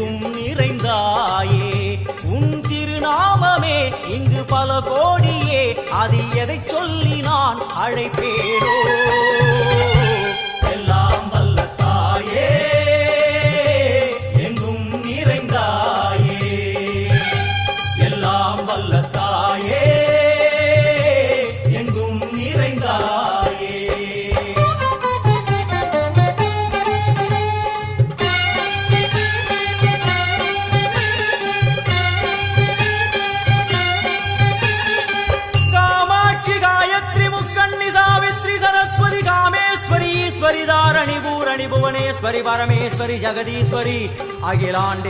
எங்கும் நிறைந்தாயே உன் திருநாமமே இங்கு பல கோடியே அதில் எதை சொல்லி நான் அழைப்பேனோ எல்லாம் வல்ல தாயே எங்கும் நிறைந்தாயே எல்லாம் வல்ல தாயே எங்கும் நிறைந்தாயே ईश्वरी धारणी भूरणी भुवनेश्वरी परमेश्वरी जगदीश्वरी अखिलांडे